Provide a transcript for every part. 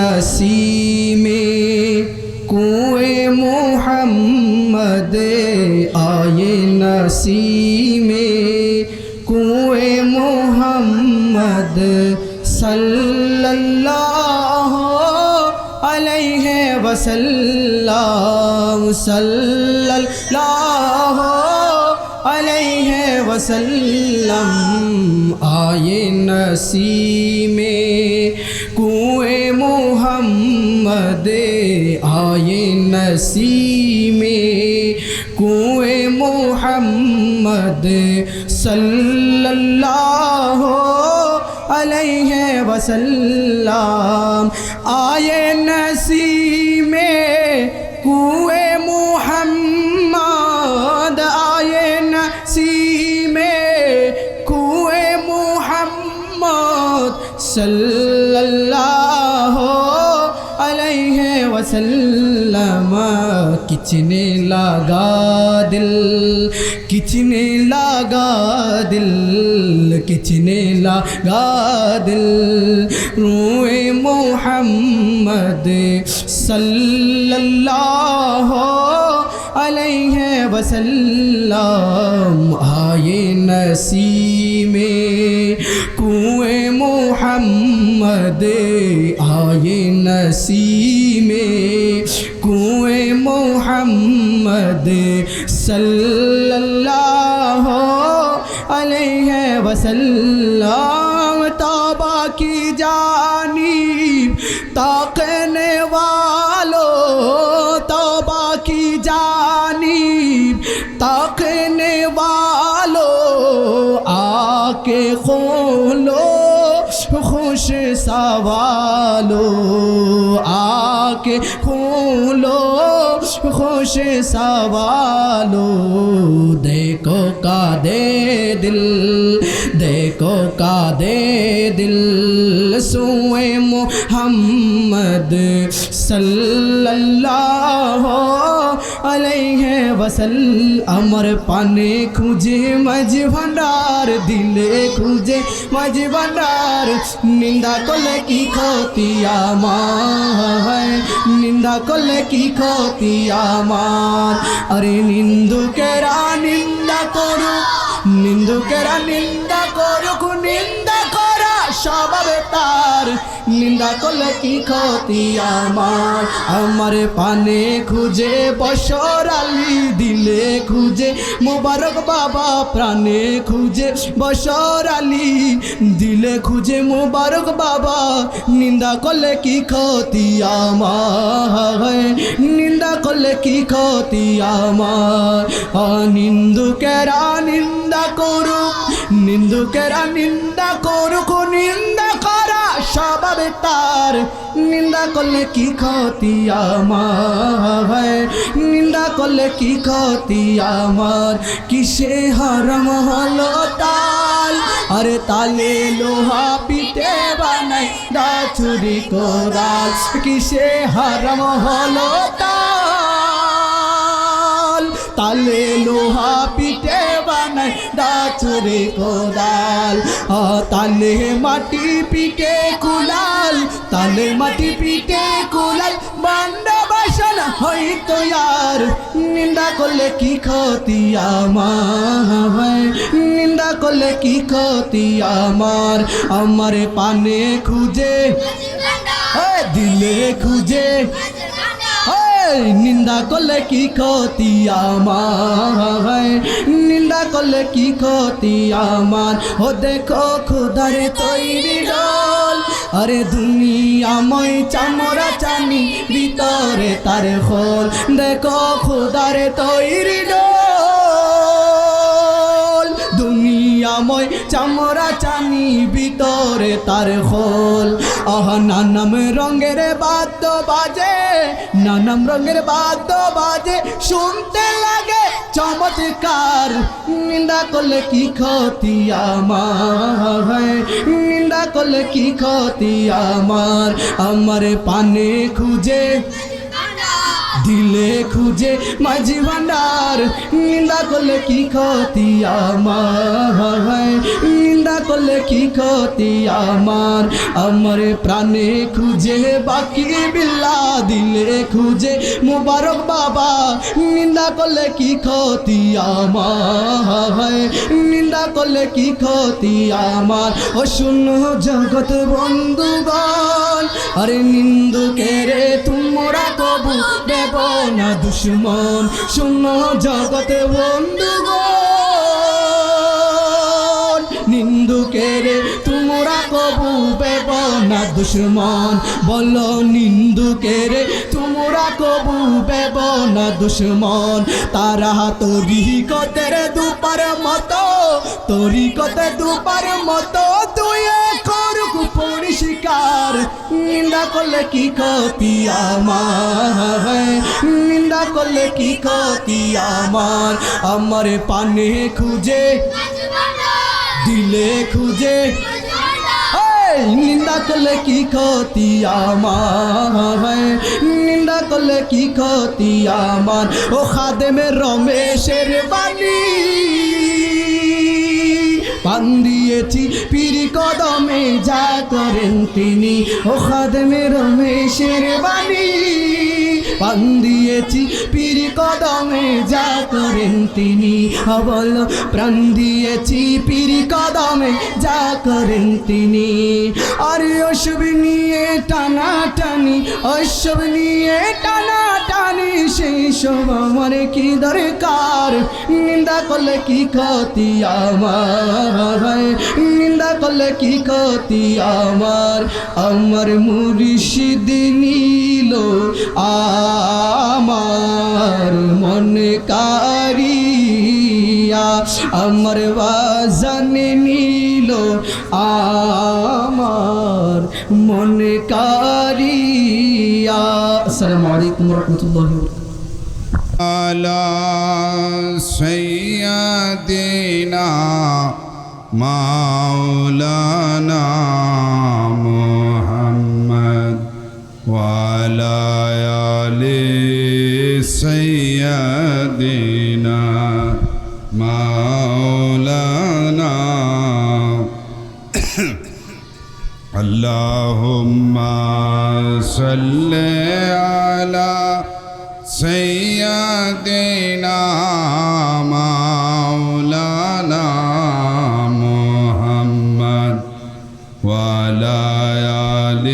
नसीमे कुएं मोहम्मद आए नसीमे कुएं मोहम्मद सल्लल्लाहु अलैहि वसल्लम सल्लल्लाहु अलैहि वसल्लम आए नसीमे कुएं मोहम्मद आए नसीमे कुएं मोहम्मद सल्लल्लाहु अलैहि वसल्लम आए नसीमे कुएं मोहम्मद आए नसीमे कुएं मोहम्मद सल्लल्लाहु अलैहि वसल्लम किचने लगा दिल किचने लगा दिल किचने लगा दिल रूए मोहम्मद सल्लल्लाहु अलैहि वसल्लम आए नसीमे कुएं मोहम्मद आए नसीमे कुएं मोहम्मद सल्लल्लाहु अलैहि वसल्लम तौबा की जानीब ताकने वालों तौबा की जानीब ताकने वालों आके खोलो खुश सवालो आके खोलो खुश सवालो देखो का दे दिल देखो का दे दिल सुए मोहम्मद सल्लल्लाहु अलैहि वसल्लम अमर पाने खुजे मज भंडार दिले खुजे मज भंडार निंदा कोले की खोती आमार निंदा कोले की खोती आमार अरे निंदु केरा निंदा करो निंदु केरा निंदा करो निंदा करा স্বভাবে তার নিন্দা করলে কি ক্ষতি আমার পানে খুঁজে বশর আলী দিলে খুঁজে মোবারক বাবা প্রাণে খুঁজে বশর আলী দিলে খুঁজে মোবারক বাবা নিন্দা করলে কি ক্ষতি আমার নিন্দা করলে কি ক্ষতি আমার নিন্দুকেরা নিন্দা করুক নিন্দুকেরা নিন্দা করুক নিন্দা করা স্বভাবে তার নিন্দা করলে কি ক্ষতি আমার নিন্দা করলে কি ক্ষতি আমার কিসে হারাম হলো তাল আরে তালে লোহা পিঠে বানাই দা চুরি কোদাল কিসে হারাম হলো তাল তালে লোহা পিঠে বানাই দা চুরি কোদাল তালে মাটি পিঠে কুলাল তালে মাটি পিঠে কুলাল বান্দা বাসন হইতো আর নিন্দা করলে কি ক্ষতি আমার নিন্দা করলে কি ক্ষতি আমার আমার পানে খুঁজে দিলে খুঁজে নিন্দা করলে কি ক্ষতি আমার নিন্দা করলে কি ক্ষতি আমার ও দেখো খুদারে তৈরি ডল আরে দুনিয়াময় চামড়া চানি ভিতরে তার খোল দেখো খুদারে তৈরি ডল দুনিয়াময় চামড়া চানি ভিতরে তার খোল নানাম রঙের বাদ্য বাজে নানাম রঙের বাদ্য বাজে শুনতে লাগে চমৎকার নিন্দা করলে কি ক্ষতি আমার নিন্দা করলে কি ক্ষতি আমার আমার পানে খুঁজে দিলে খুঁজে মাঝি ভান্ডার নিন্দা করলে কি ক্ষতি আমার নিন্দা করলে কি ক্ষতি আমার আমার প্রাণে খুঁজে বাকি বিল্লা দিলে খুঁজে মুবারক বাবা নিন্দা করলে কি ক্ষতি আমার নিন্দা করলে কি ক্ষতি আমার ও শুনো জগৎ বন্ধুগণ আরে নিন্দুকে রে তোমরা কবু দেব না দুশ্মন শুনো জগৎ বন্ধুগণ নিন্দুকে রে তোমরা কবু দেব না দুশ্মন বলো নিন্দুকে রে তোমরা কবু দেব না দুশ্মন তারা তরিকতের দুপার মতো তরিকতে দুপার মতো তুই করুক পরিষ্কার নিন্দা করলে কি ক্ষতি আমার নিন্দা করলে কি ক্ষতি আমার আমার পানে খুঁজে দিলে খুঁজে নিন্দা করলে কি ক্ষতি আমার নিন্দা করলে কি ক্ষতি আমার ও খাদেমে রমেশের বাণী পান দিয়েছি পীর কদমে যা করেন তিনি ও খাদেমে রমেশের বাণী পান দিয়েছি পীর কদমে যা করেন তিনি বল প্রাণ দিয়েছি পীর কদমে যা করেন তিনি আর ওসব নিয়ে টানা টানি ওসব নিয়ে টানা টানি সেই সব আমার কি দরকার নিন্দা করলে কি ক্ষতি আমার নিন্দা করলে কি ক্ষতি আমার আমার মুর্শিদ নীল আমার মনে কারিয়া আমার বাজানে নীল আমার মনে কারিয়া আসসালামু আলাইকুম ওয়া রাহমাতুল্লাহি ওয়া বারাকাতুহু আলা সাইয়্যিদিনা মাওলানা মুহাম্মদ ওয়া আলা আলি সাইয়্যিদিনা মাওলানা আল্লাহুম্মা সাল্লি আলা سيدنا مولانا محمد وعلى آل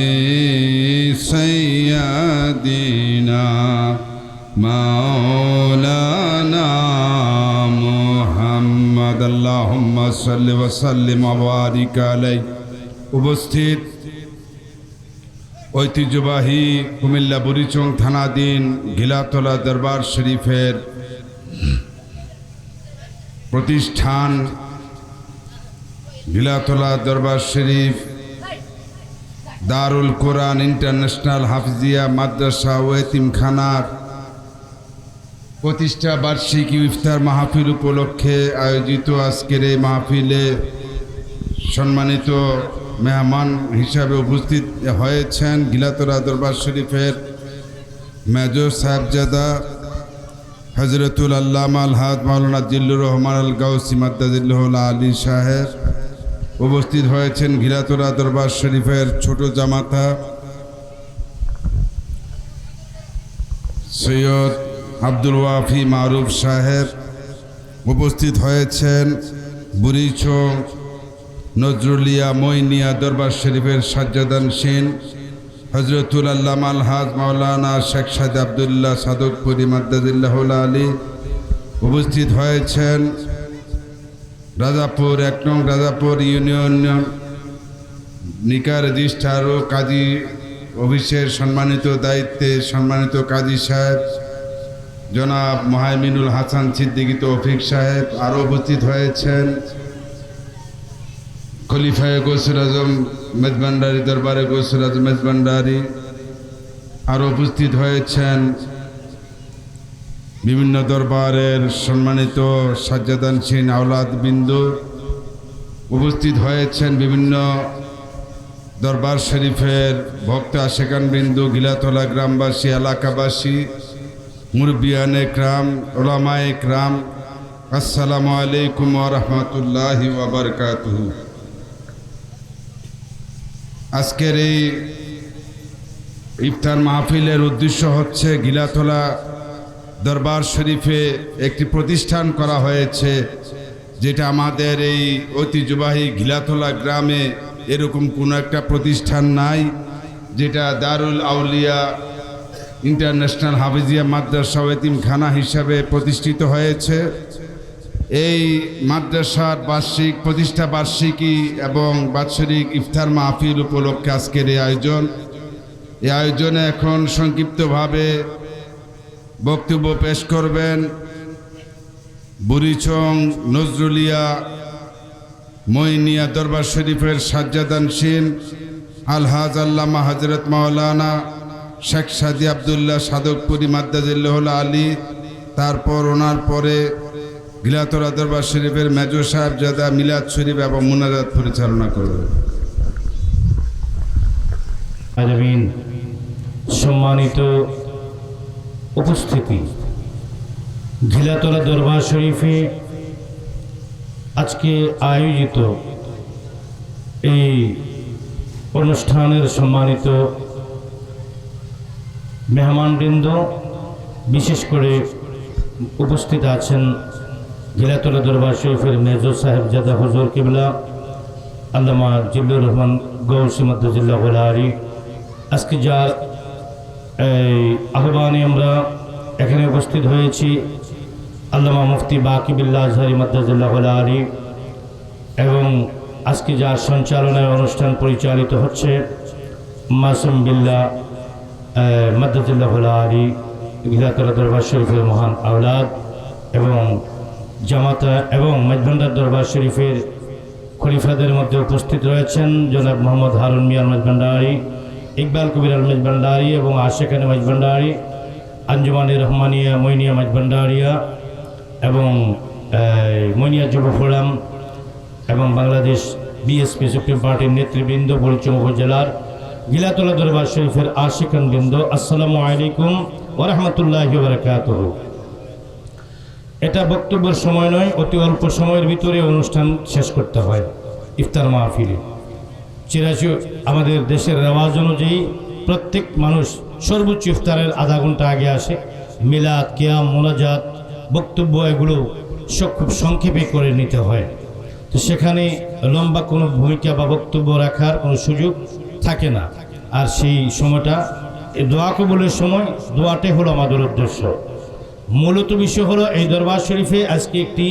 سيدنا مولانا محمد اللهم صل وسلم وبارك عليه উপস্থিত ঐতিহ্যবাহী কুমিল্লা বুড়িচং থানাধীন ঘিলাতলা দরবার শরীফের প্রতিষ্ঠান ঘিলাতলা দরবার শরীফ দারুল কোরআন ইন্টারন্যাশনাল হাফিজিয়া মাদ্রাসা ও এতিমখানার প্রতিষ্ঠা বার্ষিকী ইফতার মাহফিল উপলক্ষে আয়োজিত আজকের এই মাহফিলে সম্মানিত মেহমান হিসাবে উপস্থিত হয়েছেন ঘিলাতলা দরবার শরীফের মেজর সাহেবজাদা হজরতুল আল্লামা আলহাজ মাওলানা জিল্লুর রহমান আল গাউসি মাদ্দাজিল্লাহুল আলী সাহেব উপস্থিত হয়েছেন ঘিলাতলা দরবার শরীফের ছোট জামাতা সৈয়দ আব্দুল ওয়াফি মারুফ সাহেব উপস্থিত হয়েছেন বুড়িচং নজরুলিয়া মইনিয়া দরবার শরীফের সাজ্জাদানশীন হজরতুল আল্লামা আলহাজ মাওলানা শেখ সাদ আবদুল্লাহ সাদতপুরি মাদ্দাজিল্লাহুল আলী উপস্থিত হয়েছেন রাজাপুর ১ নং রাজাপুর ইউনিয়ন নিকা রেজিস্ট্রার ও কাজী অফিসের সম্মানিত দায়িত্বে সম্মানিত কাজী সাহেব জনাব মোহাইমিনুল হাসান সিদ্দিকী তৌফিক সাহেব আরও উপস্থিত হয়েছেন খলিফায়ে গৌসুল আজম মেজবান্ডারি দরবারে গৌসুল আজম মেজবান্ডারি আরও উপস্থিত হয়েছেন বিভিন্ন দরবারের সম্মানিত সাজ্জাদানশীন আওলাদ বিন্দু উপস্থিত হয়েছেন বিভিন্ন দরবার শরীফের ভক্ত আশেকান বিন্দু ঘিলাতলা গ্রামবাসী এলাকাবাসী মুরব্বিয়ানে ক্রাম ওলামায়ে ক্রাম আসসালামু আলাইকুম ওয়া রাহমাতুল্লাহি ওয়া বারাকাতুহু আজকের এই ইফতার মাহফিলের উদ্দেশ্য হচ্ছে গিলাতলা দরবার শরীফে একটি প্রতিষ্ঠান করা হয়েছে, যেটা আমাদের এই ঐতিহ্যবাহী গিলাতলা গ্রামে এরকম কোনো একটা প্রতিষ্ঠান নাই, যেটা দারুল আউলিয়া ইন্টারন্যাশনাল হাফিজিয়া মাদ্রাসা ও এতিমখানা হিসাবে প্রতিষ্ঠিত হয়েছে। এই মাদ্রাসার প্রতিষ্ঠা বার্ষিকী এবং বাৎসরিক ইফতার মাহফিল উপলক্ষে আজকের এই আয়োজনে এখন সংক্ষিপ্তভাবে বক্তব্য পেশ করবেন বুড়িচং নজরুলিয়া মইনিয়া দরবার শরীফের সাজ্জাদানশীন আলহাজ আল্লামা হজরত মাওলানা শেখ সাদি আবদুল্লাহ সাদকপুরি মাদ্দাজিল্লাহুল আলী। তারপর ওনার পরে গিলাতলা দরবার শরীফের মেজো সাহেবজাদা মিলাদ শরীফ এবং মুনাজাত পরিচালনা করবেন। সম্মানিত উপস্থিতি, গিলাতলা দরবার শরীফে আজকে আয়োজিত এই অনুষ্ঠানের সম্মানিত মেহমানবৃন্দ, বিশেষ করে উপস্থিত আছেন গিলাতলা দরবার শরীফের মেজো সাহেবজাদা হুজুর কিবলা আল্লামা জিল্লুর রহমান গৌসী মাদ্দাজিল্লাহুল আলী। আজকে যার এই আহ্বানে আমরা এখানে উপস্থিত হয়েছি আল্লামা মুফতি বাকিবিল্লাহ আজহারি মাদ্দাজিল্লাহুল আলী, এবং আজকে যার সঞ্চালনায় অনুষ্ঠান পরিচালিত হচ্ছে মাসুম বিল্লাহ মাদ্দাজিল্লাহুল আলী, গিলাতলা দরবার শরীফের মহান আওলাদ, এবং জামাতা এবং মেজভান্ডার দরবার শরীফের খলিফাদের মধ্যে উপস্থিত রয়েছেন জনাব মোহাম্মদ হারুন মিয়ার মেজভান্ডারি, ইকবাল কবির আল মেজভান্ডারি এবং আশেখানি মেজভান্ডারি, আঞ্জুমানে রহমানিয়া মইনিয়া মেজভান্ডারিয়া এবং মইনিয়া যুব ফোরাম এবং বাংলাদেশ বিএসপি সুপ্রিম পার্টির নেতৃবৃন্দ, বুড়িচং উপজেলার গিলাতলা দরবার শরীফের আশিকান বৃন্দ, আসসালামু আলাইকুম ওয়া রাহমাতুল্লাহি ওয়া বারাকাতুহু। এটা বক্তব্যের সময় নয়, অতি অল্প সময়ের ভিতরে অনুষ্ঠান শেষ করতে হয়। ইফতার মাহফিলে চিরাচু আমাদের দেশের রেওয়াজ অনুযায়ী প্রত্যেক মানুষ সর্বোচ্চ ইফতারের আধা ঘন্টা আগে আসে। মিলাদ, কিয়াম, মোনাজাত, বক্তব্য এগুলো খুব সংক্ষেপে করে নিতে হয়। তো সেখানে লম্বা কোনো ভূমিকা বা বক্তব্য রাখার কোনো সুযোগ থাকে না। আর সেই সময়টা দোয়া কবুলের সময়, দোয়াটাই হলো আমাদের উদ্দেশ্য। মূলত বিষয় হলো এই দরবার শরীফে আজকে একটি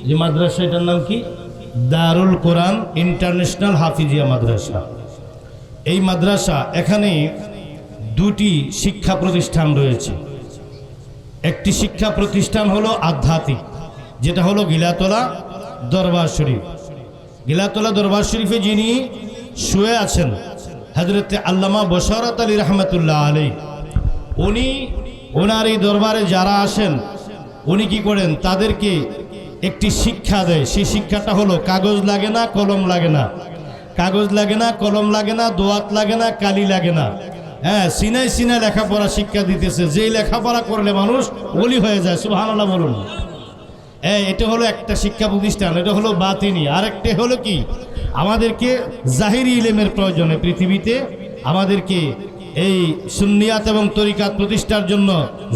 যে মাদ্রাসা, এটার নাম কি? দারুল কোরআন ইন্টারন্যাশনাল হাফিজিয়া মাদ্রাসা। এই মাদ্রাসা, এখানে দুটি শিক্ষা প্রতিষ্ঠান রয়েছে। একটি শিক্ষা প্রতিষ্ঠান হলো আধ্যাত্মিক, যেটা হলো গিলাতলা দরবার শরীফ। গিলাতলা দরবার শরীফে যিনি শুয়ে আছেন হযরত আল্লামা বশারত আলী রহমতুল্লাহ আলী, উনি ওনার এই দরবারে যারা আসেন উনি কি করেন? তাদেরকে একটি শিক্ষা দেয়। সেই শিক্ষাটা হলো কাগজ লাগে না, কলম লাগে না, কাগজ লাগে না, কলম লাগে না, দোয়াত লাগে না, কালি লাগে না। হ্যাঁ, সিনায় সিনায় লেখাপড়া শিক্ষা দিতেছে, যেই লেখাপড়া করলে মানুষ ওলি হয়ে যায়। সুবহানাল্লাহ বলুন। এটা হলো একটা শিক্ষা প্রতিষ্ঠান, এটা হলো বাতিনি। আরেকটা হলো কি? আমাদেরকে জাহিরি ইলমের প্রয়োজনে পৃথিবীতে আমাদেরকে এই সুন্নিয়াত এবং তরিকাত প্রতিষ্ঠার জন্য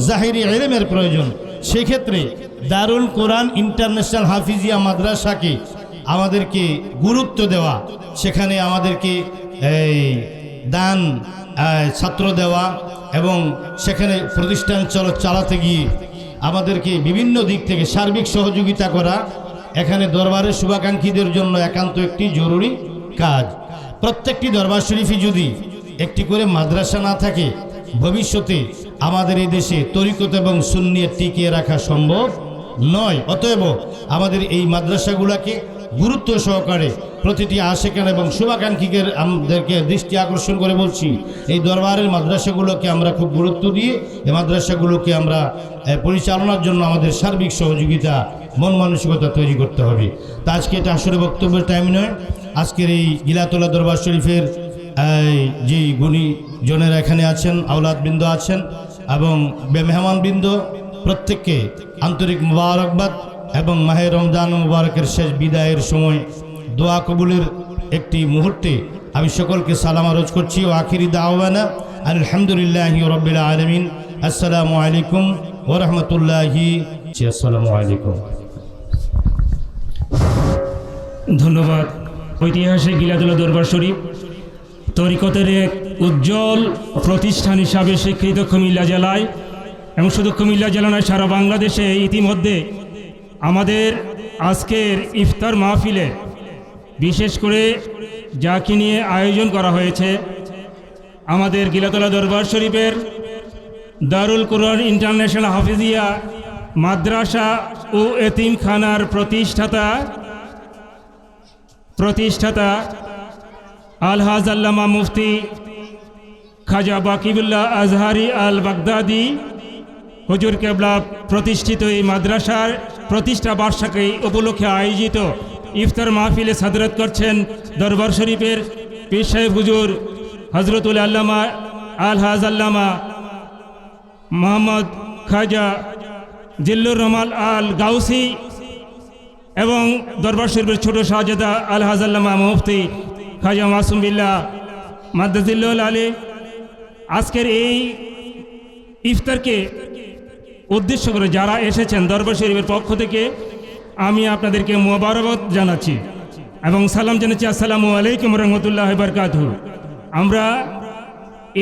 জাহিরি ইলমের প্রয়োজন। সেক্ষেত্রে দারুল কোরআন ইন্টারন্যাশনাল হাফিজিয়া মাদ্রাসাকে আমাদেরকে গুরুত্ব দেওয়া, সেখানে আমাদেরকে এই দান ছাত্র দেওয়া এবং সেখানে প্রতিষ্ঠান চালাতে গিয়ে আমাদেরকে বিভিন্ন দিক থেকে সার্বিক সহযোগিতা করা, এখানে দরবারের শুভাকাঙ্ক্ষীদের জন্য একান্ত একটি জরুরি কাজ। প্রত্যেকটি দরবার শরীফে যদি একটি করে মাদ্রাসা না থাকে, ভবিষ্যতে আমাদের এই দেশে তরিকত এবং সুন্নিয়ত টিকিয়ে রাখা সম্ভব নয়। অতএব আমাদের এই মাদ্রাসাগুলোকে গুরুত্ব সহকারে প্রতিটি আশেকান এবং শুভাকাঙ্ক্ষীদের আমাদেরকে দৃষ্টি আকর্ষণ করে বলছি, এই দরবারের মাদ্রাসাগুলোকে আমরা খুব গুরুত্ব দিয়ে এই মাদ্রাসাগুলোকে আমরা পরিচালনার জন্য আমাদের সার্বিক সহযোগিতা, মন মানসিকতা তৈরি করতে হবে। তা আজকে এটা আসলে বক্তব্যের টাইম নয়। আজকের এই গিলাতলা দরবার শরীফের যে গুণী জনেরা এখানে আছেন, আওলাদবৃন্দ আছেন এবং মেহমানবৃন্দ, প্রত্যেককে আন্তরিক মুবারকবাদ এবং মাহে রমজান মুবারকের শেষ বিদায়ের সময় দোয়া কবুলের একটি মুহূর্তে আমি সকলকে সালাম আরজ করছি ও আখিরি দাওয়ানা আলহামদুলিল্লাহি রাব্বিল আলামিন। আসসালামু আলাইকুম ওয়া রাহমাতুল্লাহি। আসসালামু আলাইকুম। ধন্যবাদ। ঐতিহাসিক গিলাতুল্লাহ দরবার শরীফ তরিকতের এক উজ্জ্বল প্রতিষ্ঠান হিসাবে স্বীকৃত কুমিল্লা জেলায়, এবং শুধু কুমিল্লা জেলা নয়, সারা বাংলাদেশে ইতিমধ্যে আমাদের আজকের ইফতার মাহফিলে বিশেষ করে যাকে নিয়ে আয়োজন করা হয়েছে, আমাদের গিলাতুল্লাহ দরবার শরীফের দারুল কুরআন ইন্টারন্যাশনাল হাফিজিয়া মাদ্রাসা ও এতিমখানার প্রতিষ্ঠাতা আলহাজ আল্লামা মুফতি খাজা বাকিবুল্লাহ আজহারি আল বাগদাদি হুজুর কেবলা প্রতিষ্ঠিত এই মাদ্রাসার প্রতিষ্ঠা বার্ষিকী উপলক্ষে আয়োজিত ইফতার মাহফিলে সাদরত করছেন দরবার শরীফের পীর সাহেব হুজুর হজরতুল আল্লামা আলহাজ আল্লামা মোহাম্মদ খাজা জিল্লুর রহমান আল গাউসি এবং দরবার শরীফের ছোট শাহজাদা আলহাজ আল্লামা মুফতি খাজা মাসুম বিল্লাহ মাদ্দাজিল্লুল আলী। আজকের এই ইফতারকে উদ্দেশ্য করে যারা এসেছেন দরবার শরীফের পক্ষ থেকে আমি আপনাদেরকে মোবারকবাদ জানাচ্ছি এবং সালাম জানাচ্ছি। আসসালামু আলাইকুম রহমতুল্লাহ বারকাতুহু। আমরা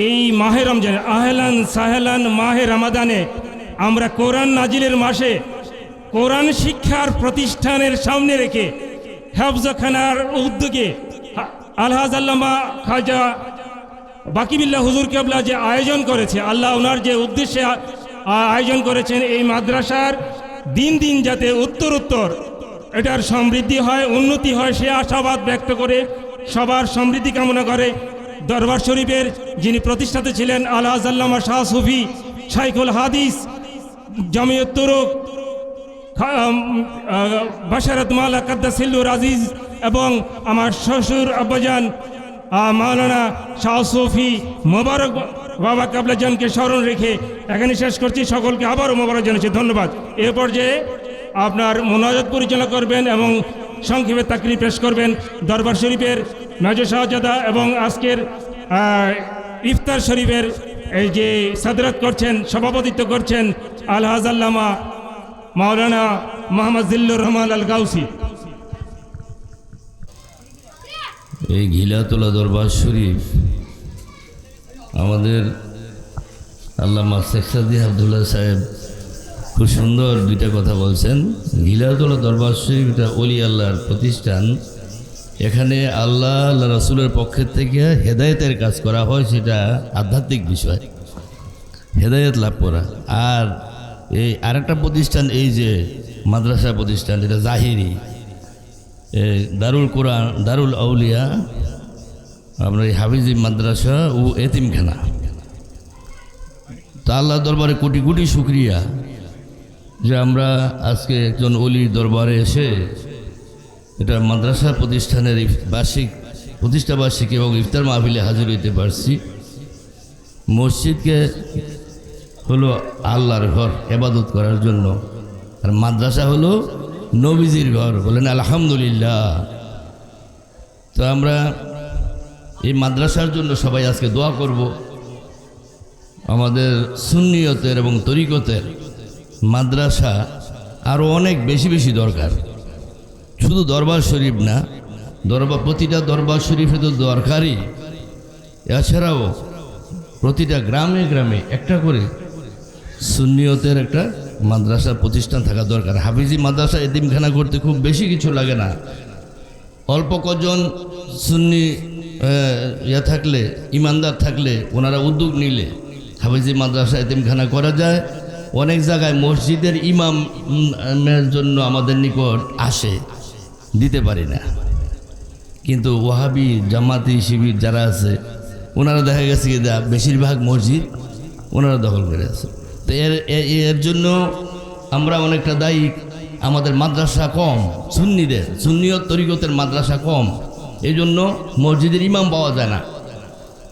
এই মাহে রমজানে আহলান সাহলান মাহে রমাদানে আমরা কোরআন নাজিলের মাসে কোরআন শিক্ষার প্রতিষ্ঠানের সামনে রেখে হেফজখানার উদ্যোগে আলহাজ আল্লামা খাজা বাকিবিল্লাহ হুজুর কেবলা যে আয়োজন করেছে, আল্লাহ ওনার যে উদ্দেশ্যে আয়োজন করেছেন এই মাদ্রাসার দিন দিন যাতে উত্তরোত্তর এটার সমৃদ্ধি হয়, উন্নতি হয়, সে আশাবাদ ব্যক্ত করে সবার সমৃদ্ধি কামনা করে দরবার শরীফের যিনি প্রতিষ্ঠাতা ছিলেন আলহাজ আল্লামা শাহ সুফি শাইখুল হাদিস জামিয়ত তুরুক বাশারত মালা কাদ্দাসিল্লুর আজিজ এবং আমার শ্বশুর আব্বাজান মাওলানা শাহ সুফি মোবারক বাবা কাবলাজানকে স্মরণ রেখে এখানে শেষ করছি। সকলকে আবারও মোবারক জানাচ্ছি, ধন্যবাদ। এ পর্যায়ে আপনার মোনাজাত পরিচালনা করবেন এবং সংক্ষেপে তাকরির পেশ করবেন দরবার শরীফের মেজর শাহজাদা এবং আজকের ইফতার শরীফের এই যে সাদরাত করছেন, সভাপতিত্ব করছেন আলহাজ আল্লামা মাওলানা মোহাম্মদ জিল্লুর রহমান আল গাউসি। এই ঘিলাতলা দরবার শরীফ আমাদের আল্লামা শেখ সাদি আবদুল্লাহ সাহেব খুব সুন্দর দুইটা কথা বলছেন। ঘিলাতলা দরবার শরীফ এটা অলি আল্লাহর প্রতিষ্ঠান। এখানে আল্লাহ রাসূলের পক্ষের থেকে হেদায়েতের কাজ করা হয়, সেটা আধ্যাত্মিক বিষয়, হেদায়েত লাভ করা। আর এই আরেকটা প্রতিষ্ঠান, এই যে মাদ্রাসা প্রতিষ্ঠান, এটা জাহিরি দারুল কোরআন দারুল আউলিয়া আপনার এই হাফিজি মাদ্রাসা ও এতিমখানা। তা আল্লাহ দরবারে কোটি কোটি শুকরিয়া যে আমরা আজকে একজন অলির দরবারে এসে এটা মাদ্রাসা প্রতিষ্ঠানের প্রতিষ্ঠা বার্ষিকী এবং ইফতার মাহফিলে হাজির হইতে পারছি। মসজিদকে হলো আল্লাহর ঘর ইবাদত করার জন্য, আর মাদ্রাসা হলো নবীজির ঘর। বলেন আলহামদুলিল্লাহ। তো আমরা এই মাদ্রাসার জন্য সবাই আজকে দোয়া করব। আমাদের সুন্নিয়তের এবং তরিকতের মাদ্রাসা আরও অনেক বেশি বেশি দরকার। শুধু দরবার শরীফ না, প্রতিটা দরবার শরীফে তো দরকারই, এছাড়াও প্রতিটা গ্রামে গ্রামে একটা করে সুন্নিয়তের একটা মাদ্রাসা প্রতিষ্ঠান থাকা দরকার। হাফিজি মাদ্রাসা এতিমখানা করতে খুব বেশি কিছু লাগে না, অল্প কজন সুন্নি থাকলে, ইমানদার থাকলে, ওনারা উদ্যোগ নিলে হাফিজি মাদ্রাসা এতিমখানা করা যায়। অনেক জায়গায় মসজিদের ইমামের জন্য আমাদের নিকট আসে, দিতে পারি না, কিন্তু ওয়াহাবি জামাতি শিবির যারা আছে ওনারা দেখা গেছে কি বেশিরভাগ মসজিদ ওনারা দখল করে আছে। তো এর জন্য আমরা অনেকটা দায়ী। আমাদের মাদ্রাসা কম, সুন্নিয়ত তরিকতের মাদ্রাসা কম, এই জন্য মসজিদের ইমাম পাওয়া যায় না।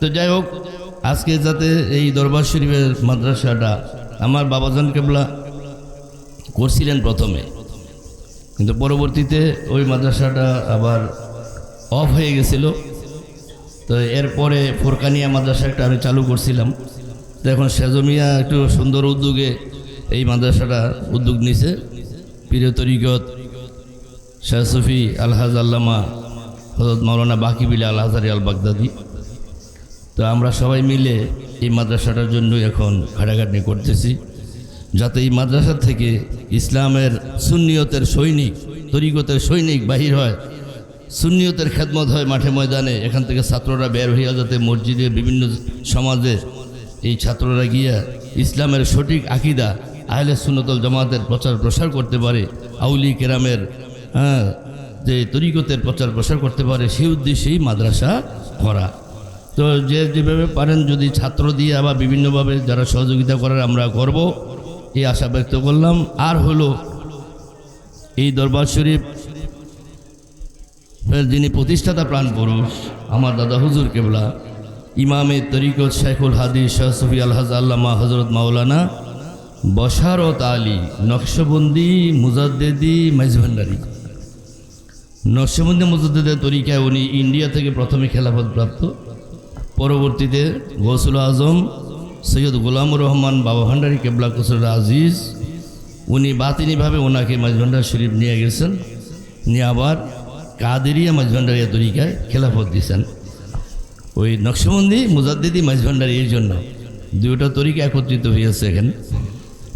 তো যাই হোক, আজকে যাতে এই দরবার শরীফের মাদ্রাসাটা আমার বাবাজান কেবলা করছিলেন প্রথমে, কিন্তু পরবর্তীতে ওই মাদ্রাসাটা আবার অফ হয়ে গেছিল। তো এরপরে ফোরকানিয়া মাদ্রাসা একটা আমি চালু করছিলাম। তো এখন সেজমিয়া একটু সুন্দর উদ্যোগে এই মাদ্রাসাটা উদ্যোগ নিছে পীর তরিকত শাহ সুফি আলহাজ আল্লামা হযরত মাওলানা বাকিবিল্লা আল আজহারি আল বাগদাদি। তো আমরা সবাই মিলে এই মাদ্রাসাটার জন্য এখন ঘাটাঘাটি করতেছি, যাতে এই মাদ্রাসা থেকে ইসলামের সুন্নিয়তের সৈনিক, তরিকতের সৈনিক বাহির হয়, সুন্নিয়তের খেদমত হয় মাঠে ময়দানে। এখান থেকে ছাত্ররা বের হইয়া যাতে মসজিদে বিভিন্ন সমাজে এই ছাত্ররা গিয়া ইসলামের সঠিক আকিদা আহলে সুন্নাতুল জামাতের প্রচার প্রসার করতে পারে, আউলি কেরামের যে তরিকতের প্রচার প্রসার করতে পারে, সেই উদ্দেশ্যেই মাদ্রাসা করা। তো যেভাবে পারেন যদি ছাত্র দিয়ে আবার বিভিন্নভাবে যারা সহযোগিতা করার আমরা করব, এই আশা ব্যক্ত করলাম। আর হলো এই দরবার শরীফ যিনি প্রতিষ্ঠাতা প্রাণ পুরুষ আমার দাদা হুজুর কেবলা ইমামে তরিকত শাইখুল হাদিস শাহ সুফি আলহাজ আল্লামা হযরত মাওলানা বশারত আলী নকশবন্দি মুজাদ্দেদি মাইজভান্ডারি। নকশবন্দি মুজাদ্দেদের তরিকায় উনি ইন্ডিয়া থেকে প্রথমে খেলাফত প্রাপ্ত, পরবর্তীতে গৌসুল আজম সৈয়দ গোলামুর রহমান বাবা ভান্ডারী কেবলা কুসুর আজিজ উনি বাতিনিভাবে ওনাকে মাইজভান্ডার শরীফ নিয়ে গেছেন, নিয়ে আবার কাদেরিয়া মাইজভান্ডারিয়া তরিকায় খেলাফত দিয়েছেন। ওই নকশবন্দি মুজাদ্দিদি মাইজভান্ডারি এই জন্য দুইটা তরিকা একত্রিত হয়েছে এখানে।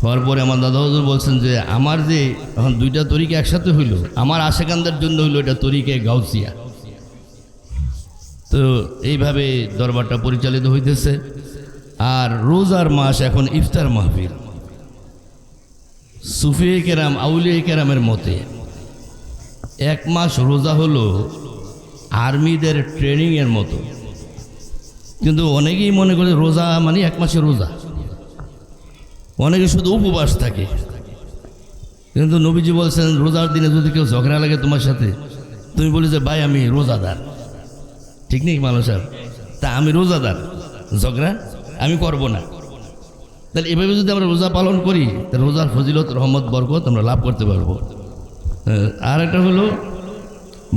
হওয়ার পরে আমার দাদা হুজুর বলছেন যে আমার যে এখন দুইটা তরিকা একসাথে হইল, আমার আশেকানদের জন্য হইল এটা তরিকে গাউসিয়া। তো এইভাবে দরবারটা পরিচালিত হইতেছে। আর রোজার মাস এখন ইফতার মাহফিল, সুফি কেরাম আউলিয়া কেরামের মতে এক মাস রোজা হলো আর্মিদের ট্রেনিংয়ের মতো। কিন্তু অনেকেই মনে করে রোজা মানে এক মাসের রোজা, অনেকে শুধু উপবাস থাকে। কিন্তু নবীজি বলছেন রোজার দিনে যদি কেউ ঝগড়া লাগে তোমার সাথে, তুমি বলি যে ভাই আমি রোজাদার, ঠিক নেই মানুষ আর তা আমি রোজাদার, ঝগড়া আমি করব না। তাহলে এভাবে যদি আমরা রোজা পালন করি তাহলে রোজার ফজিলত রহমত বরকত আমরা লাভ করতে পারবো। আর একটা হলো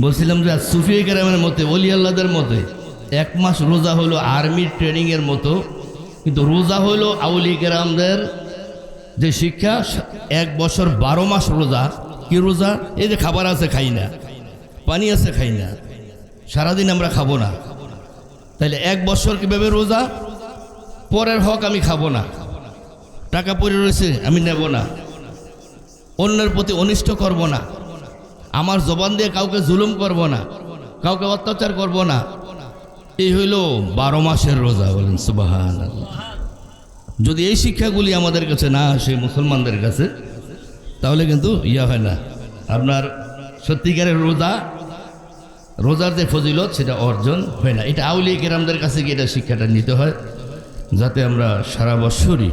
বলছিলাম যে সুফি কেরামের মতে ওলি আল্লাহদের মতে এক মাস রোজা হলো আর্মির ট্রেনিংয়ের মতো, কিন্তু রোজা হলো আউলি কেরামদের যে শিক্ষা। 1 বছর 12 মাস রোজা। কি রোজা? এই যে খাবার আছে খাই না, পানি আছে খাই না, সারাদিন আমরা খাবো না। তাইলে 1 বছর কীভাবে রোজা? পরের হক আমি খাবো না, টাকা পড়ে রয়েছে আমি নেব না, অন্যের প্রতি অনিষ্ট করব না, আমার জবান দিয়ে কাউকে জুলুম করব না, কাউকে অত্যাচার করব না। এই হইল 12 মাসের রোজা। বলেন সুবহানাল্লাহ। যদি এই শিক্ষাগুলি আমাদের কাছে না আসে মুসলমানদের কাছে, তাহলে কিন্তু হয় না, আপনার সত্যিকারের রোজার যে ফজিলত সেটা অর্জন হয় না। এটা আউলিয়া কেরামদের কাছে গিয়ে এটা শিক্ষাটা নিতে হয়, যাতে আমরা সারা বছরই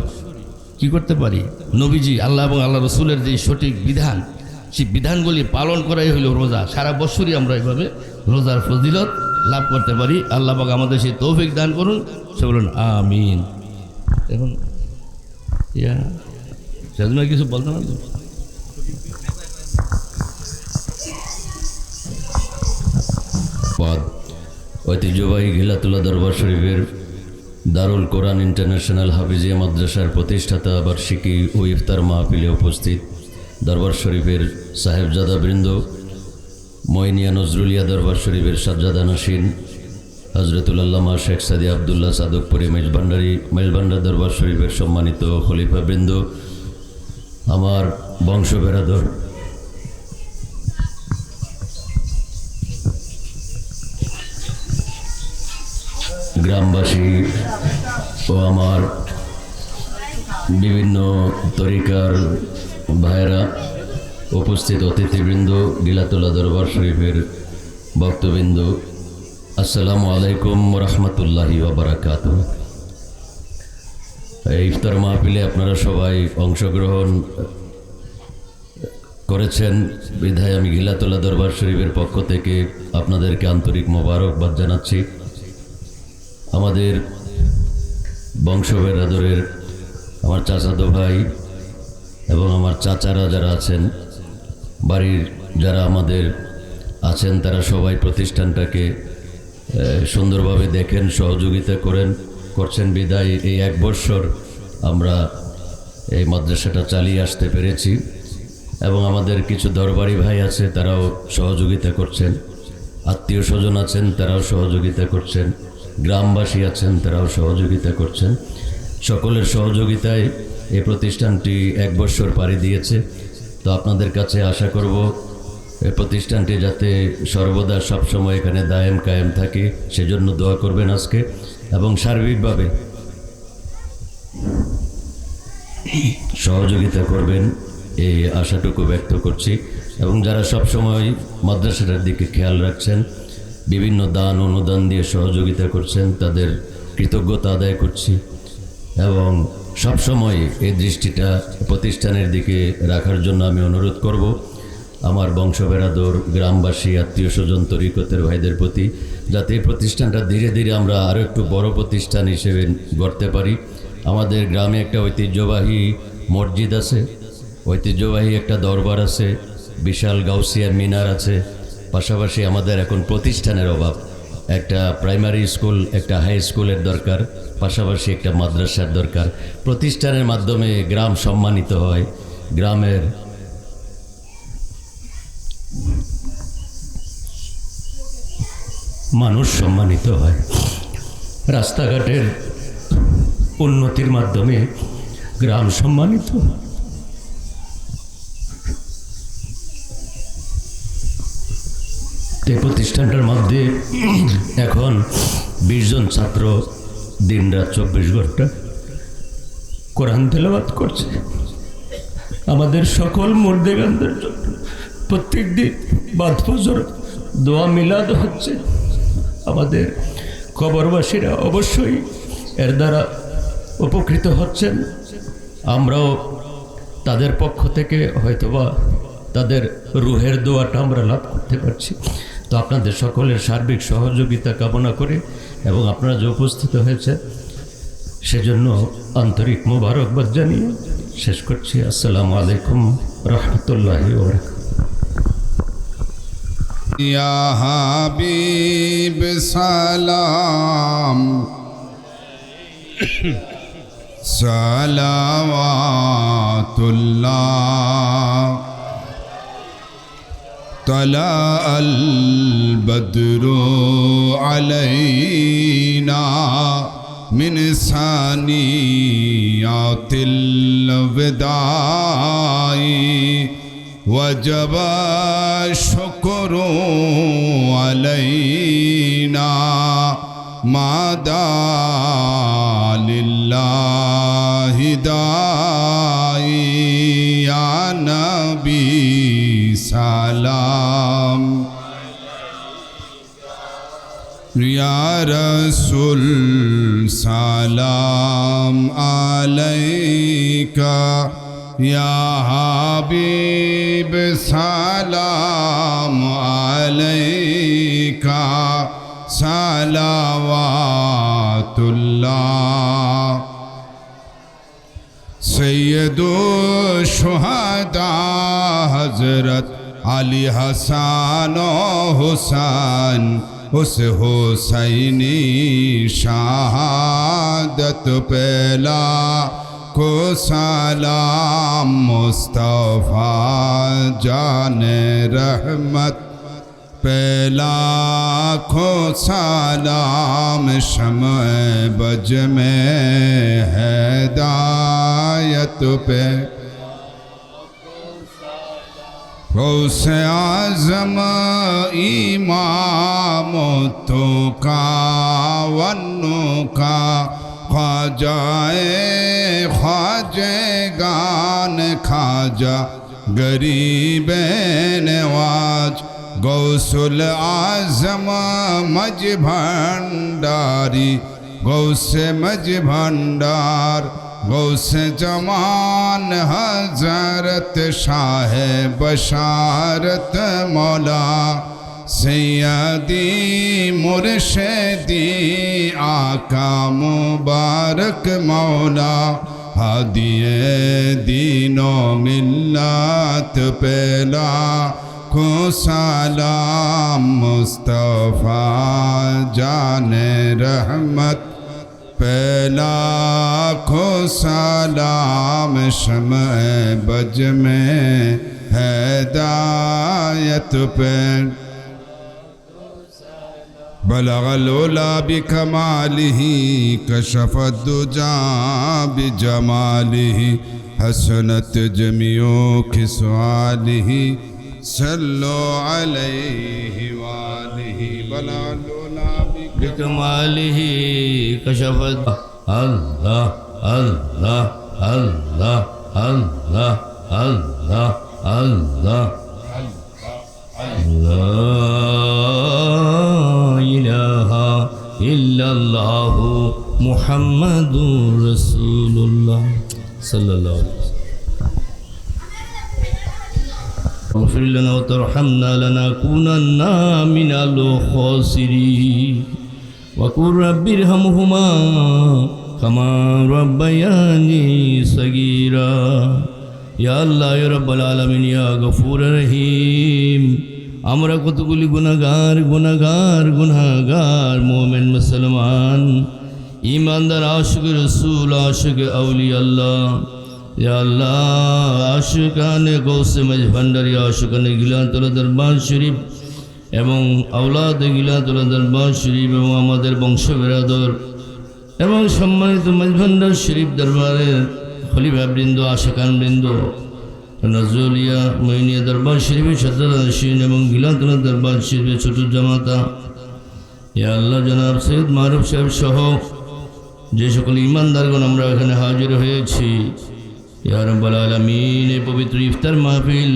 কী করতে পারি, নবীজি আল্লাহ এবং আল্লাহ রসুলের যে সঠিক বিধান, সেই বিধানগুলি পালন করাই হইল রোজা। সারা বছরই আমরা এইভাবে রোজার ফজিলত লাভ করতে পারি। আল্লাহ পাক আমাদের সেই তৌফিক দান করুন, সে বলুন আমিন। এখন সেজন্য কিছু বলতে পারবেন? ঐতিহ্যবাহী ঘিলাতুলা দরবার শরীফের দারুল কোরআন ইন্টারন্যাশনাল হাফিজিয়া মাদ্রাসার প্রতিষ্ঠাতা বার্ষিকী ও ইফতার মাহফিলে উপস্থিত দরবার শরীফের সাহেবজাদা বৃন্দ, মইনিয়া নজরুলিয়া দরবার শরীফের সাজ্জাদা নাসিন, হজরতুল আল্লামা শেখ সাদি আবদুল্লাহ সাদকপুরি মেজবান্ডার দরবার শরীফের সম্মানিত খলিফা বৃন্দ, আমার বংশ বেরাদর, গ্রামবাসী ও আমার বিভিন্ন তরিকার ভাইয়েরা, উপস্থিত অতিথিবৃন্দ, গিলাতলা দরবার শরীফের ভক্তবৃন্দ, আসসালামু আলাইকুম রহমতুল্লাহি ওয়া বারাকাতুহু। এই ইফতার মাহফিলে আপনারা সবাই অংশগ্রহণ করেছেন বিধায় আমি গিলাতলা দরবার শরীফের পক্ষ থেকে আপনাদেরকে আন্তরিক মোবারকবাদ জানাচ্ছি। আমাদের বংশবের আদরের আমার চাচাতো ভাই এবং আমার চাচারা যারা আছেন, বাড়ির যারা আমাদের আছেন, তারা সবাই প্রতিষ্ঠানটাকে সুন্দরভাবে দেখেন, সহযোগিতা করছেন বিদায় এই 1 বছর আমরা এই মাদ্রাসাটা চালিয়ে আসতে পেরেছি। এবং আমাদের কিছু দরবারি ভাই আছে, তারাও সহযোগিতা করছেন, আত্মীয় স্বজন আছেন, তারাও সহযোগিতা করছেন, গ্রামবাসী আছেন, তারাও সহযোগিতা করছেন। সকলের সহযোগিতায় এই প্রতিষ্ঠানটি 1 বছর পাড়ি দিয়েছে। তো আপনাদের কাছে আশা করব এই প্রতিষ্ঠানটি যাতে সর্বদা সবসময় এখানে দায়েম কায়েম থাকে, সেজন্য দোয়া করবেন আজকে। এবং সার্বিকভাবে সহযোগিতা করবেন এই আশাটুকু ব্যক্ত করছি। এবং যারা সবসময় মাদ্রাসাটার দিকে খেয়াল রাখছেন, বিভিন্ন দান অনুদান দিয়ে সহযোগিতা করছেন, তাদের কৃতজ্ঞতা আদায় করছি। এবং সবসময় এই দৃষ্টিটা প্রতিষ্ঠানের দিকে রাখার জন্য আমি অনুরোধ করব আমার বংশবেরাদর, গ্রামবাসী, আত্মীয় স্বজন, তরিকতের ভাইদের প্রতি, যাতে এই প্রতিষ্ঠানটা ধীরে ধীরে আমরা আরও একটু বড় প্রতিষ্ঠান হিসেবে গড়তে পারি। আমাদের গ্রামে একটা ঐতিহ্যবাহী মসজিদ আছে, ঐতিহ্যবাহী একটা দরবার আছে, বিশাল গাউসিয়া মিনার আছে। পাশাপাশি আমাদের এখন প্রতিষ্ঠানের অভাব, একটা প্রাইমারি স্কুল, একটা হাই স্কুলের দরকার, পাশাপাশি একটা মাদ্রাসার দরকার। প্রতিষ্ঠানের মাধ্যমে গ্রাম সম্মানিত হয়, গ্রামের মানুষ সম্মানিত হয়, রাস্তাঘাটের উন্নতির মাধ্যমে গ্রাম সম্মানিত। এই প্রতিষ্ঠানটার মধ্যে এখন 20 জন ছাত্র দিনরাত 24 ঘন্টা কোরআন তেলাওয়াত করছে। আমাদের সকল মুর্দেগানদের জন্য প্রত্যেক দিন বাদ ফজর দোয়া মিলাদ হচ্ছে। আমাদের কবরবাসীরা অবশ্যই এর দ্বারা উপকৃত হচ্ছেন। আমরাও তাদের পক্ষ থেকে হয়তোবা তাদের রুহের দোয়াটা আমরা লাভ করতে পারছি। তো আপনাদের সকলের সার্বিক সহযোগিতা কামনা করে এবং আপনারা যে উপস্থিত হয়েছে সেজন্য আন্তরিক মোবারকবাদ জানিয়ে শেষ করছি। আসসালামু আলাইকুম রহমতুল্লাহি ওয়া বারাকাতুহু। या हबीब सलाम सलावातुल्लाह तला अल बद्रु अलैना मिन सानियातिल विदाई वजब शुक्र अलैना मादा लिल्लाहि दाई या नबी सलाम या रसूल सलाम अलैका या हबीब सलाम अलैका सलावातुल्लाह सैयदो शुहदा हजरत अली हसन हुसैन उस हुसैनी शहादत पहला को सलाम मुस्तफ़ा जाने रहमत पहला को सलाम शम्अ बज में हिदायत पे गौसे आज़म इमाम तो का वन्नु का ख्वाजाए ख्वाजे गान खाजा गरीब नवाज गौसुल आज़म मज भंडारी गौसे मज भंडार गौसे जमान हजरत शाह बशारत मौला सैयदी मुर्शिदी आका मुबारक मौला हादिए दीनो मिल्लत पहला लाखों सलाम मुस्तफ़ा जाने रहमत पे लाखों सलाम शम्अ बज में हिदायत पे बलगल उला बिकमालिही कशफत दुजा बिजमालिही हसनत जमियो खिसवालिही सल्लो अलैहि वालिही बलगल उला बिकमालिही कशफत अल्लाह अल्लाह अल्लाह अल्लाह अल्लाह अल्लाह ला इलाहा इल्लल्लाहु मुहम्मदुर रसूलुल्लाह सल्लल्लाहु अलैहि वसल्लम اغفر لنا وترحمنا لنكونن من الخاسرين وقل رب ارحمهما كما ربياني صغيرا ইয়া আল্লাহ ইয়া রাব্বাল আলামিন ইয়া গফুর রহিম আমরা কতগুলি গুনাহগার মুমিন মুসলমান ঈমানদার আশিক রাসূল আশিক আউলিয়া আল্লাহ ইয়া আল্লাহ আশিকানে গৌসে মজভান্ডারি আশিকানে গিলাতুল দরবার শরীফ এবং আওলাদ গিলাতুল দরবার শরীফ এবং আমাদের বংশ বেরাদর এবং সম্মানিত মজভান্ডার শরীফ দরবারের খলিফা বৃন্দ আশিকান বৃন্দ নজরুলিয়া মঈনিয়া দরবার শরীফের সদস্যিন এবং গিলাতুল দরবার শরীফের ছোট জামাতা ইয়া আল্লাহ জনাব সৈয়দ মারুফ সাহেব সহ যে সকল ইমানদারগণ আমরা এখানে হাজির হয়েছি ইয়া রাব্বাল আলামিন এই পবিত্র ইফতার মাহফিল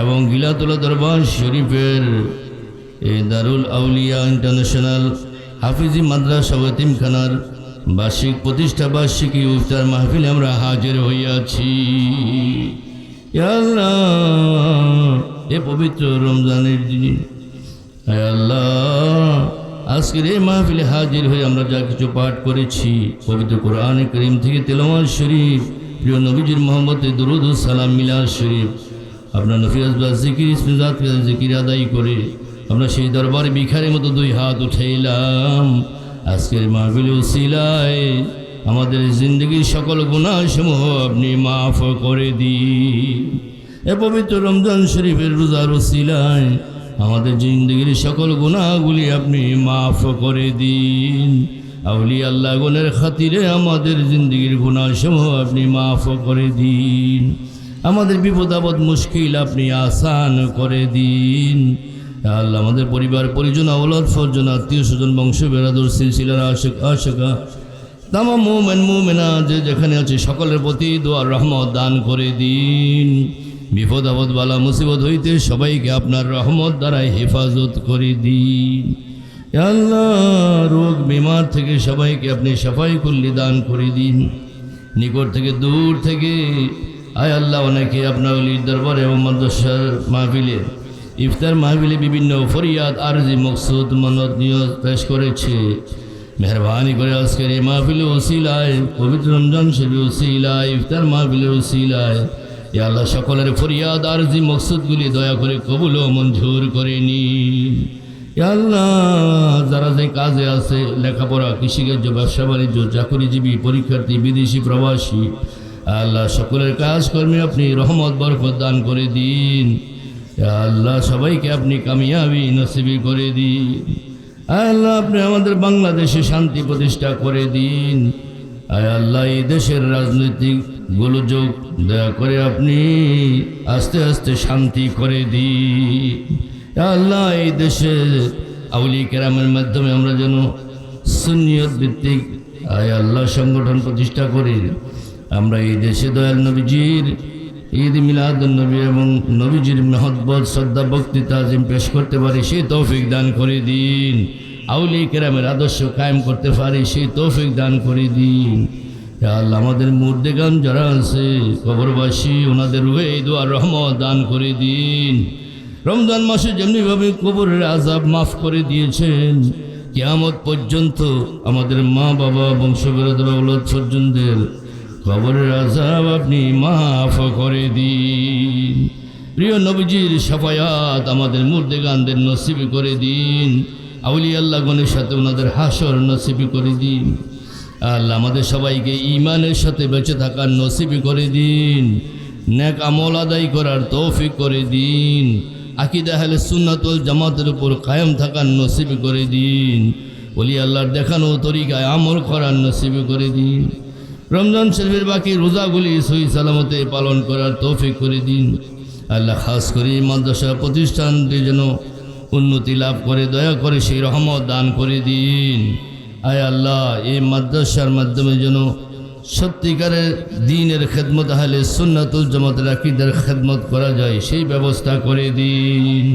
এবং গিলাতুল দরবার শরীফের এই দারুল আউলিয়া ইন্টারন্যাশনাল হাফিজি মাদ্রাসা ও এতিমখানার বার্ষিক প্রতিষ্ঠা বার্ষিকী ইফতার মাহফিলে আমরা হাজির হইয়াছি ইয়া আল্লাহ এ পবিত্র রমজানের দিন হে আল্লাহ আজকের এই মাহফিলে হাজির হয়ে আমরা যা কিছু পাঠ করেছি পবিত্র কোরআনে কারীম থেকে তেলাওয়াত শরীফ প্রিয় নবীজির মোহাম্মদের দুরূদ ও সালাম মিলাদ শরীফ আপনার নফিয়াজ বা জিকির ইসমে জাত জিকির আদায় করে আমরা সেই দরবারে ভিখারির মতো দুই হাত উঠাইলাম আজকের মাহফিলে উসিলায় আমাদের জিন্দগির সকল গুনাহসমূহ আপনি মাফ করে দিন এ পবিত্র রমজান শরীফের রোজার উসিলায় আমাদের জিন্দগির সকল গুনাহগুলি আপনি মাফ করে দিন আউলিয়া আল্লাহ গুণের খাতিরে আমাদের জিন্দগির গুনাহসমূহ আপনি মাফ করে দিন আমাদের বিপদ আপদ মুশকিল আপনি আসান করে দিন আল্লাহ আমাদের পরিবার পরিজন আওলাদ ফরজন আত্মীয় স্বজন বংশ বেরাদর সিলসিলার আশিক আশিকা তামাম মুমিন মুমিনা যে যেখানে আছে সকলের প্রতি দোয়া রহমত দান করে দিন বিপদ আপদ বালা মুসিবত হইতে সবাইকে আপনার রহমত দ্বারাই হেফাজত করে দিন আল্লাহ রোগ বিমার থেকে সবাইকে আপনি সাফাই কুল্লি দান করে দিন নিকট থেকে দূর থেকে আয় আল্লাহ অনেকে আপনার অলির দরবার এবং মাদ্রাসার মাহফিলে ইফতার মাহফিলে বিভিন্ন ফরিয়াদ আরজি মকসুদ মানত নিয়ত পেশ করেছে মেহরবানি করে আজকের এই মাহফিলে ওসিলায় পবিত্র রমজান শরীফ ওসিলায় ইফতার মাহফিলের ওসিলায় ইয়া আল্লাহ সকলের ফরিয়াদ আরজি মকসুদগুলি দয়া করে কবুল ও মঞ্জুর করে নিন ইয়া আল্লাহ যারা যে কাজে আছে লেখাপড়া কৃষিকার্য ব্যবসা বাণিজ্য চাকরিজীবী পরীক্ষার্থী বিদেশি প্রবাসী আল্লাহ সকলের কাজকর্মে আপনি রহমত বরকত দান করে দিন আল্লাহ সবাইকে আপনি কামিয়াবি নসিবি করে দিন আল্লাহ আপনি আমাদের বাংলাদেশে শান্তি প্রতিষ্ঠা করে দিন আল্লাহ এই দেশের রাজনৈতিক গোলযোগ দয়া করে আপনি আস্তে আস্তে শান্তি করে দিন আল্লাহ এই দেশে আউলি কেরামের মাধ্যমে আমরা যেন সুন্নিয়ত ভিত্তিক আল্লাহ সংগঠন প্রতিষ্ঠা করি আমরা এই দেশে দয়াল নবীজির ঈদ মিলাদুন নবী এবং নবীজির মহব্বত শ্রদ্ধা ভক্তি তাজিম পেশ করতে পারি সেই তৌফিক দান করে দিন আউলি কেরামের আদর্শ কায়েম করতে পারি সেই তৌফিক দান করে দিন আল্লাহ আমাদের মুর্দেগান যারা আছে কবরবাসী ওনাদের রুহে এই দোয়া রহমত দান করে দিন রমজান মাসে যেমনিভাবে কবরের আযাব মাফ করে দিয়েছেন কিয়ামত পর্যন্ত আমাদের মা বাবা বংশবেরাদর আওলাদ স্বজনদের কবরের আযাব আপনি মাফ করে দিন প্রিয় নবীজির শাফায়াত আমাদের মুর্দেগানদের নসিব করে দিন। আউলিয়া আল্লাহ গণের সাথে ওনাদের হাসর নসিব করে দিন। আল্লাহ আমাদের সবাইকে ঈমানের সাথে বেঁচে থাকার নসিব করে দিন। নেক আমল আদায় করার তৌফিক করে দিন। আকীদা আহলে সুন্নাত ওয়াল জামাতের উপর কায়েম থাকার নসিব করে দিন। ওলি আল্লাহর দেখানো তরিকায় আমল করার নসিব করে দিন। রমজান শরীফের বাকি রোজাগুলি সহি সালামতে পালন করার তৌফিক করে দিন। আল্লাহ খাস করে মাদ্রাসা প্রতিষ্ঠানটি যেন উন্নতি লাভ করে দয়া করে সেই রহমত দান করে দিন। আয় আল্লাহ, এই মাদ্রাসার মাধ্যমে যেন সত্যিকারের দ্বীনের খেদমত আহলে সুন্নাতুল জামাতের আকীদার খেদমত করা যায় সেই ব্যবস্থা করে দিন।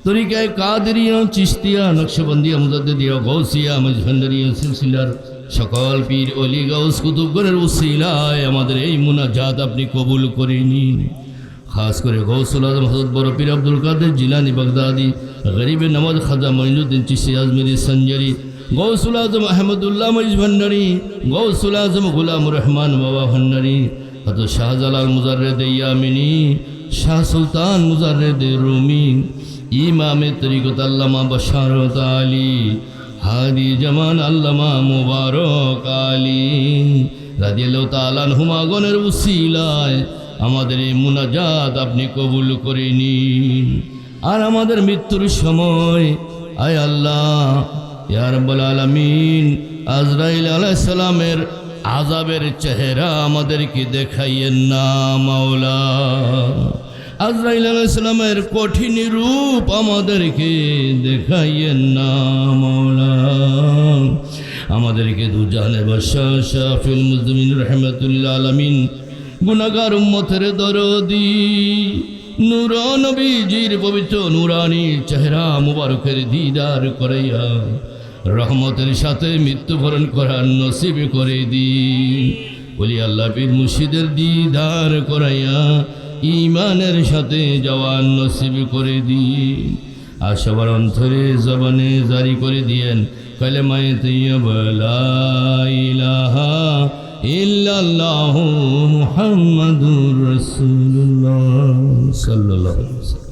তরিকায় কাদেরিয়া, চিশতিয়া, নকশবন্দিয়া, মুজাদ্দিদিয়া, গৌসিয়া, মজভান্ডারিয়া সিলসিলার সকল পীর ওলি গাউস কুতুবগণের উসিলায় আমাদের এই মুনাজাত আপনি কবুল করে নিন। খাস করে গৌসুল আজম হযরত বড় পীর আব্দুল কাদের জিলানী বাগদাদি, গরিবে নওয়াজ খাজা মঈনুদ্দিন চিশতি আজমেরি সঞ্জারি, গৌসুল আজম আহমদুল্লাহ মঈজ ভান্ডারী, গৌসুল আজম গুলামুর রহমান বাবা ভান্ডারী, হযরত শাহজালাল মুজাররেদ ইয়ামিনী, শাহ সুলতান মুজাররেদ রুমি, ইমামে তরিকত আল্লামা বশারত আলী, হাদি জামান আল্লামা মুবারক আলী রাদিয়াল্লাহু তাআলা আনহুমা গণের উসিলায় আমাদের এই মুনাজাত আপনি কবুল করে নিন। আর আমাদের মৃত্যুর সময় আয় আল্লাহ ইয়া রাব্বুল আলামিন আজরাইল আলাইহিস সালামের আযাবের চেহারা আমাদেরকে দেখাইয়েন না মাওলা। আজরাইল আলাইহিস সালামের কঠিন রূপ আমাদেরকে দেখাইয়েন না মাওলা। আমাদেরকে দুজাহানের বাদশাহ শাফিউল মুজলিমিন রাহমাতুল আলামিন গুনাহগার উম্মতের দরদি নূর নবীজির পবিত্র নূরানী চেহারা মুবারকের দিদার করাইয়া রহমতের সাথে মৃত্যুবরণ করার নসিব করে দিন। বলি আল্লাহ পীর মুর্শিদের দিদার করাইয়া ঈমানের সাথে যাওয়ার নসিব করে দিন। আর সবার অন্তরে জবানে জারি করে দিয়েন কালেমায়ে তাইয়্যিবা লা ইলাহা ইল্লাল্লাহু মুহাম্মাদুর রাসূলুল্লাহ সাল্লাল্লাহু আলাইহি ওয়াসাল্লাম।